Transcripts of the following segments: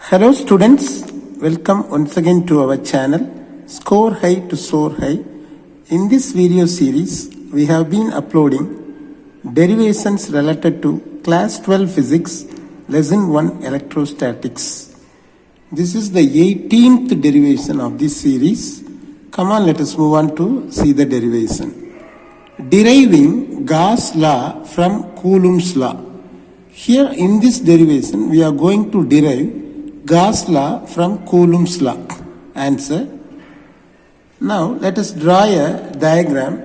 Hello students, welcome once again to our channel Score High to Soar High. In this video series, we have been uploading derivations related to class 12 physics, lesson 1 electrostatics. This is the 18th derivation of this series. Come on, let us move on to see the derivation. Deriving Gauss law from Coulomb's law. Here in this derivation, we are going to derive Gauss law from Coulomb's law. Answer. Now let us draw a diagram.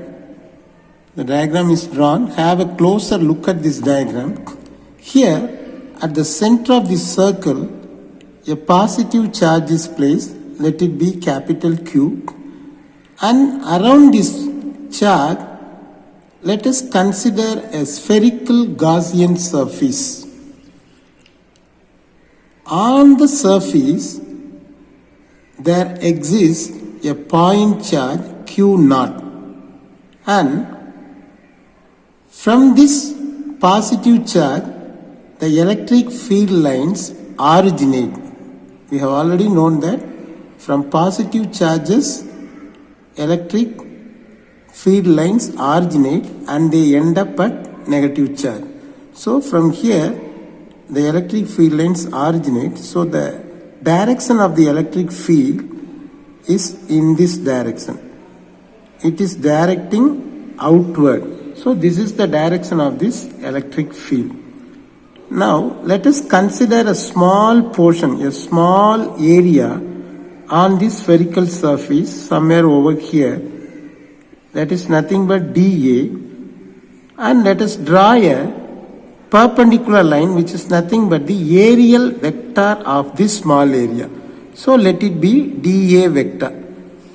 The diagram is drawn. Have a closer look at this diagram. Here at the center of this circle, a positive charge is placed. Let it be capital Q. And around this charge, let us consider a spherical Gaussian surface. On the surface, there exists a point charge Q0, and from this positive charge, the electric field lines originate. We have already known that from positive charges, electric field lines originate and they end up at negative charge. So from here, the electric field lines originate. So the direction of the electric field is in this direction. It is directing outward. So this is the direction of this electric field. Now let us consider a small portion, a small area on this spherical surface somewhere over here. That is nothing but dA. And let us draw a perpendicular line which is nothing but the aerial vector of this small area. So let it be dA vector.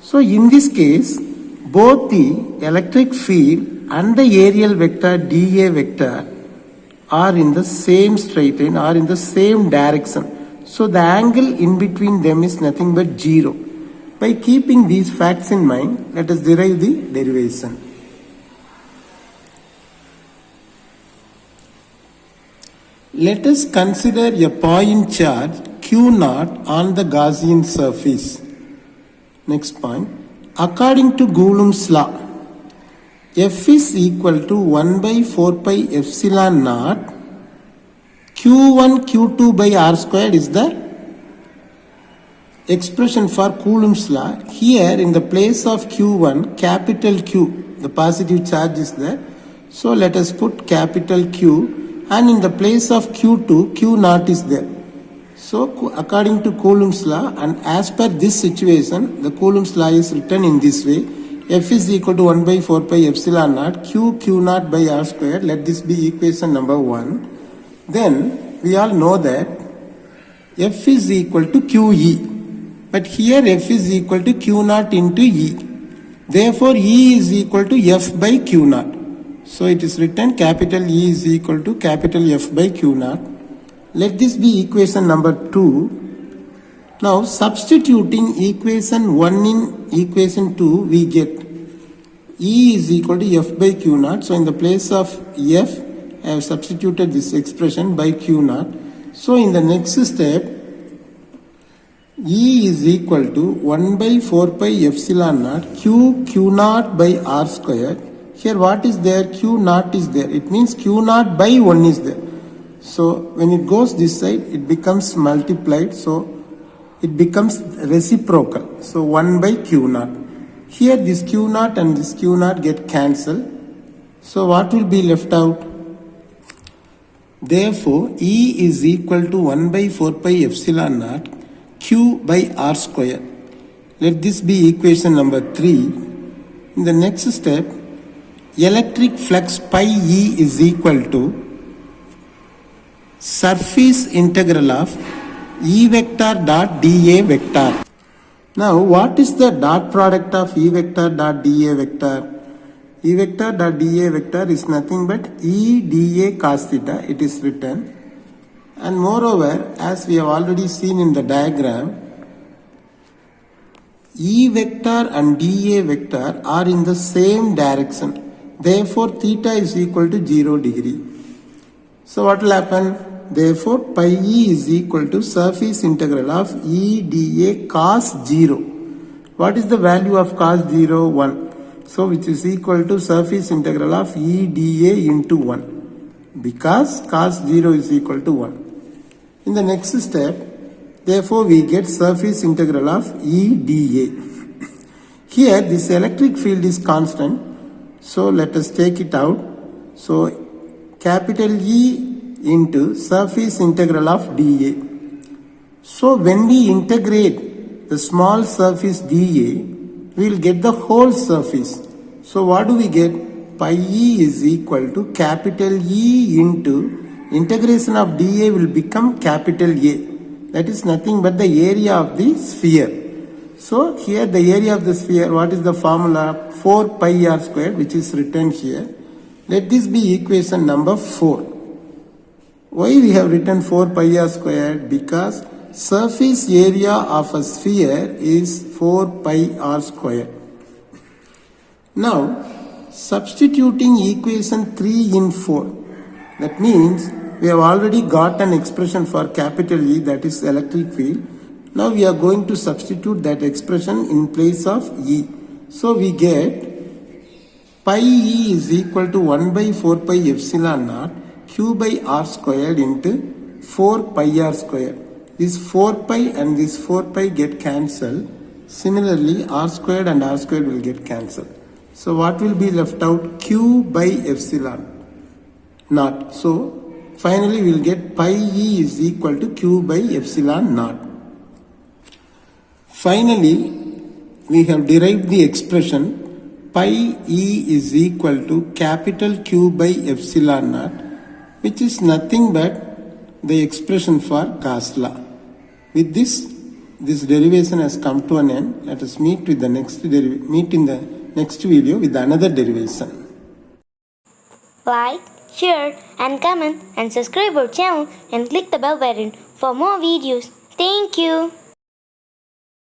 So in this case, both the electric field and the aerial vector dA vector are in the same straight line, are in the same direction. So the angle in between them is nothing but 0. By keeping these facts in mind, let us derive the derivation. Let us consider a point charge Q0 on the Gaussian surface. Next point. According to Coulomb's law, F is equal to 1 by 4 pi epsilon naught Q1 Q2 by R squared is the expression for Coulomb's law. Here in the place of Q1, capital Q, the positive charge is there. So let us put capital Q. And in the place of Q2, Q0 is there. So according to Coulomb's law, and as per this situation, the Coulomb's law is written in this way. F is equal to 1 by 4 pi epsilon naught Q Q0 by R squared. Let this be equation number 1. Then we all know that F is equal to QE. But here F is equal to Q0 into E. Therefore E is equal to F by Q0. So it is written capital E is equal to capital F by Q0. Let this be equation number 2. Now substituting equation 1 in equation 2, we get E is equal to F by Q0. So in the place of F, I have substituted this expression by Q0. So in the next step, E is equal to 1 by 4 pi epsilon naught Q Q0 by R squared. Here what is there? Q0 is there. It means Q0 by 1 is there. So when it goes this side, it becomes multiplied. So it becomes reciprocal. So 1 by Q0. Here this Q0 and this Q0 get cancelled. So what will be left out? Therefore, E is equal to 1 by 4 pi epsilon naught Q by R square. Let this be equation number 3. In the next step, electric flux pi E is equal to surface integral of E vector dot dA vector. Now what is the dot product of E vector dot dA vector? E vector dot dA vector is nothing but E dA cos theta. It is written. And moreover, as we have already seen in the diagram, E vector and dA vector are in the same direction. Therefore, theta is equal to 0 degree. So what will happen? Therefore, pi e is equal to surface integral of E dA cos 0. What is the value of cos 0? 1. So, which is equal to surface integral of E dA into 1. Because cos 0 is equal to 1. In the next step, therefore, we get surface integral of E dA. Here, this electric field is constant. So, let us take it out. So, capital E into surface integral of dA. So when we integrate the small surface dA, we will get the whole surface. So what do we get? Pi e is equal to capital E into integration of dA will become capital A. That is nothing but the area of the sphere. So here the area of the sphere, what is the formula? 4 pi r squared, which is written here. Let this be equation number 4. Why we have written 4 pi r squared? Because surface area of a sphere is 4 pi r squared. Now, substituting equation 3 in 4. That means we have already got an expression for capital E, that is electric field. Now we are going to substitute that expression in place of E. So we get pi E is equal to 1 by 4 pi epsilon naught q by r squared into 4 pi r squared. This 4 pi and this 4 pi get cancelled. Similarly, r squared and r squared will get cancelled. So what will be left out? Q by epsilon naught. So finally we will get pi e is equal to q by epsilon naught. Finally, we have derived the expression pi e is equal to capital Q by epsilon naught, which is nothing but the expression for Gauss law. With this derivation has come to an end. Let us meet in the next video with another derivation. Like, share and comment and subscribe our channel and click the bell button for more videos. Thank you.